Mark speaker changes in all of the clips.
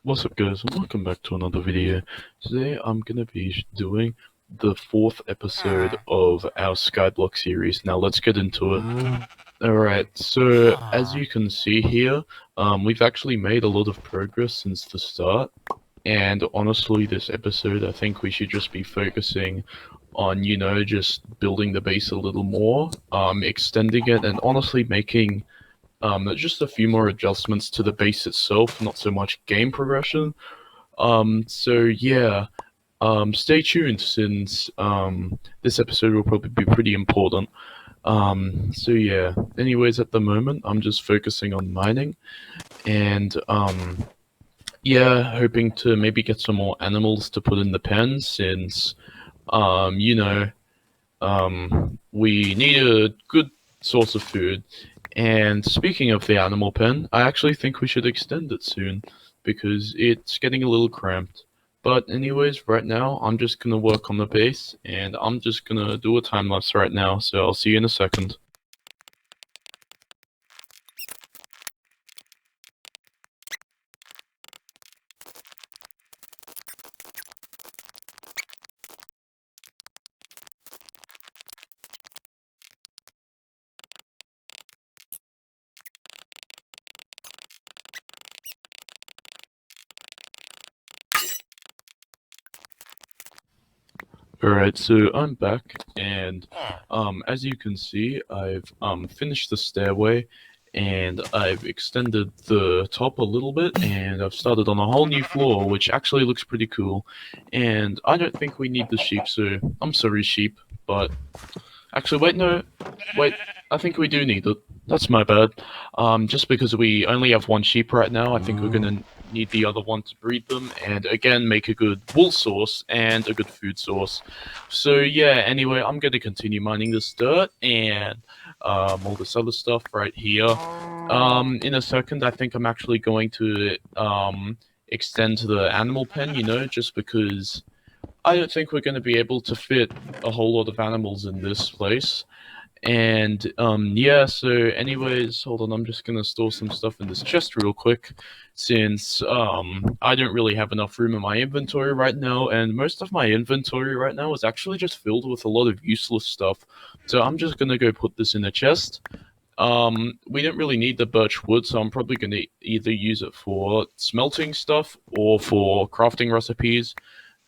Speaker 1: What's up, guys, and welcome back to another video. Today I'm gonna be doing the fourth episode of our Skyblock series. Now let's get into it. Alright, so as you can see here, we've actually made a lot of progress since the start. And honestly, this episode, I think we should just be focusing on, just building the base a little more, extending it, and honestly making just a few more adjustments to the base itself, not so much game progression. So yeah, stay tuned since this episode will probably be pretty important. So yeah, anyways, at the moment, I'm just focusing on mining and yeah, hoping to maybe get some more animals to put in the pen since um, you know, we need a good source of food. And speaking of the animal pen, I actually think we should extend it soon because it's getting a little cramped. But anyways, right now I'm just gonna work on the base and I'm just gonna do a time lapse right now, so I'll see you in a second. Alright, so I'm back, and as you can see, I've finished the stairway, and I've extended the top a little bit, and I've started on a whole new floor, which actually looks pretty cool. And I don't think we need the sheep, so I'm sorry, sheep, but actually, wait, no, wait, I think we do need it. That's my bad. Just because we only have one sheep right now, I think we're gonna need the other one to breed them, and again, make a good wool source and a good food source. So yeah, anyway, I'm gonna continue mining this dirt and all this other stuff right here. In a second, I think I'm actually going to extend the animal pen, just because I don't think we're going to be able to fit a whole lot of animals in this place. And yeah, so anyways, hold on, I'm just gonna store some stuff in this chest real quick, since I don't really have enough room in my inventory right now, and most of my inventory right now is actually just filled with a lot of useless stuff. So I'm just gonna go put this in a chest. We don't really need the birch wood, so I'm probably gonna either use it for smelting stuff or for crafting recipes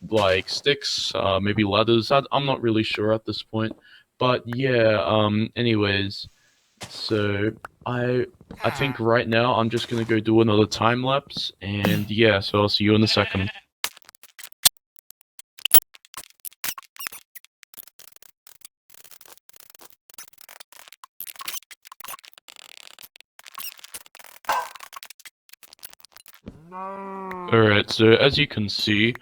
Speaker 1: like sticks, maybe ladders. I'm not really sure at this point, but yeah. Anyways, so I I think right now I'm just gonna go do another time lapse, and yeah. So I'll see you in a second. Alright, so as you can see,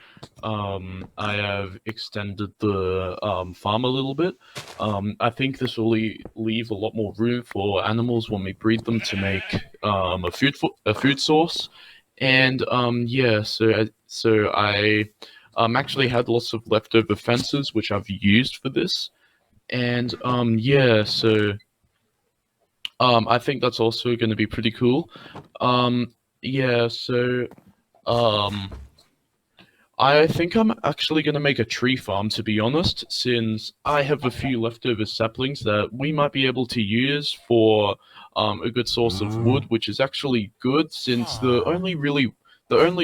Speaker 1: I have extended the farm a little bit. I think this will leave a lot more room for animals when we breed them to make a food source. And yeah, so I actually had lots of leftover fences which I've used for this. And yeah, so I think that's also going to be pretty cool. Yeah, so um. I think I'm actually going to make a tree farm, to be honest, since I have a few leftover saplings that we might be able to use for a good source of wood, which is actually good since the only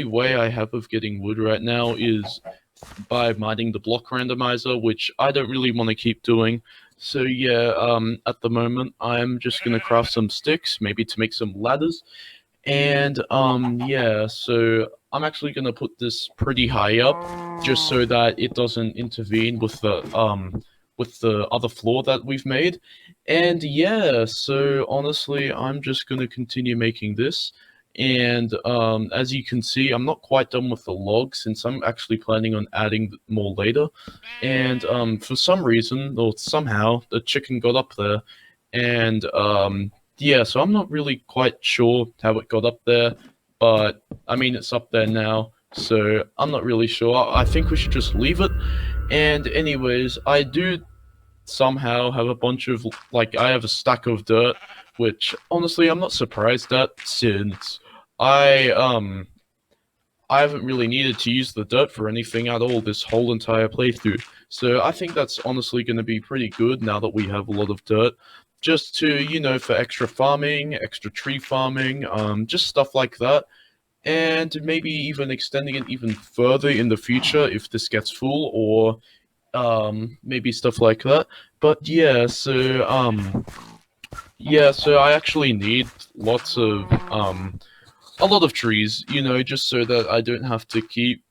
Speaker 1: way I have of getting wood right now is by mining the block randomizer, which I don't really want to keep doing. So yeah, at the moment I'm just gonna craft some sticks, maybe to make some ladders, and yeah, so I'm actually gonna put this pretty high up, just so that it doesn't intervene with the other floor that we've made. And yeah, so honestly, I'm just gonna continue making this. And as you can see, I'm not quite done with the log since I'm actually planning on adding more later. And for some reason, or somehow, the chicken got up there, and yeah, so I'm not really quite sure how it got up there, but I mean, it's up there now, so I'm not really sure. I think we should just leave it. And anyways, I do somehow have a bunch of, like, I have a stack of dirt, which honestly I'm not surprised at, since I I haven't really needed to use the dirt for anything at all this whole entire playthrough. So I think that's honestly going to be pretty good now that we have a lot of dirt. Just to, for extra farming, extra tree farming, just stuff like that. And maybe even extending it even further in the future if this gets full, or maybe stuff like that. But so I actually need lots of a lot of trees, just so that I don't have to keep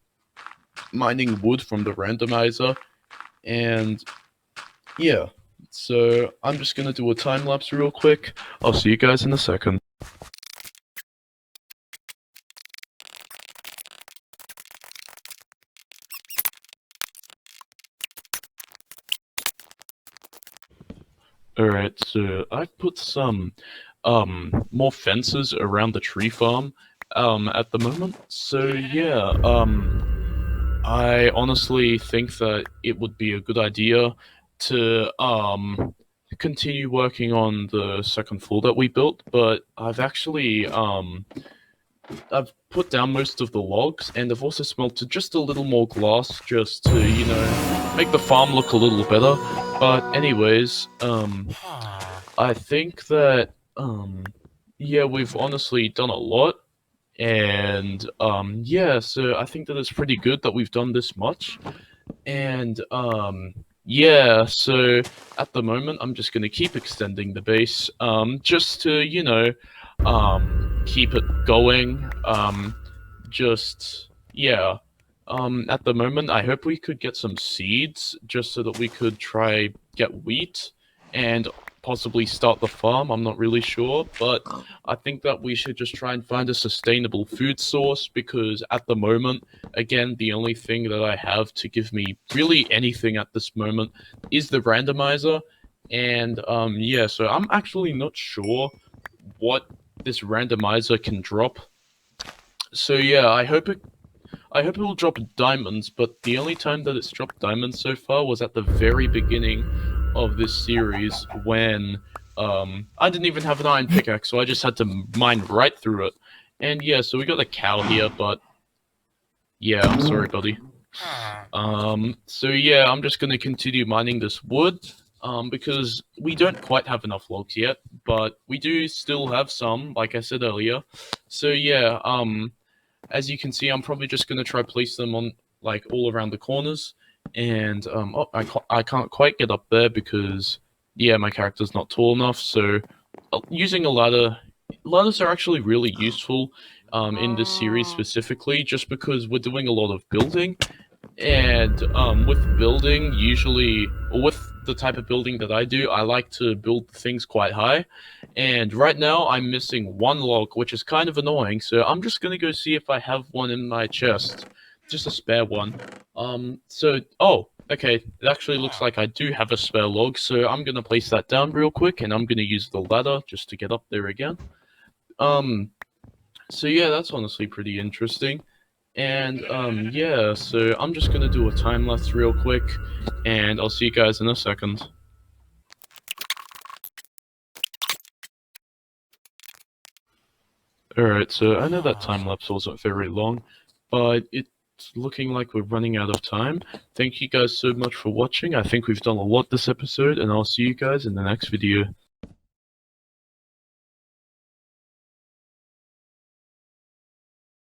Speaker 1: mining wood from the randomizer. And yeah, so I'm just gonna do a time lapse real quick. I'll see you guys in a second. Alright, so I've put some more fences around the tree farm at the moment. So yeah, I honestly think that it would be a good idea to continue working on the second floor that we built, but I've actually I've put down most of the logs, and I've also smelted just a little more glass just to, make the farm look a little better. But anyways, I think that yeah, we've honestly done a lot. And yeah, so I think that it's pretty good that we've done this much. And yeah, so at the moment I'm just gonna keep extending the base, just to, keep it going. Just yeah. At the moment I hope we could get some seeds just so that we could try get wheat and possibly start the farm. I'm not really sure, but I think that we should just try and find a sustainable food source, because at the moment, again, the only thing that I have to give me really anything at this moment is the randomizer. And yeah, so I'm actually not sure what this randomizer can drop. So yeah, I hope it will drop diamonds, but the only time that it's dropped diamonds so far was at the very beginning of this series, when I didn't even have an iron pickaxe, so I just had to mine right through it. And yeah, so we got a cow here, but yeah, I'm sorry, buddy. So yeah, I'm just gonna continue mining this wood, because we don't quite have enough logs yet, but we do still have some, like I said earlier. So yeah, as you can see, I'm probably just gonna try place them on, like, all around the corners. And oh, I can't quite get up there because yeah, my character's not tall enough. So using a ladder, ladders are actually really useful in this series specifically, just because we're doing a lot of building. And with building, usually, or with the type of building that I do, I like to build things quite high. And right now, I'm missing one log, which is kind of annoying. So I'm just gonna go see if I have one in my chest, just a spare one. Oh, okay. It actually looks like I do have a spare log. So I'm gonna place that down real quick, and I'm gonna use the ladder just to get up there again. So yeah, that's honestly pretty interesting. And yeah, so I'm just gonna do a time lapse real quick, and I'll see you guys in a second. Alright, so I know that time lapse wasn't very long, but it's looking like we're running out of time. Thank you guys so much for watching. I think we've done a lot this episode, and I'll see you guys in the next video.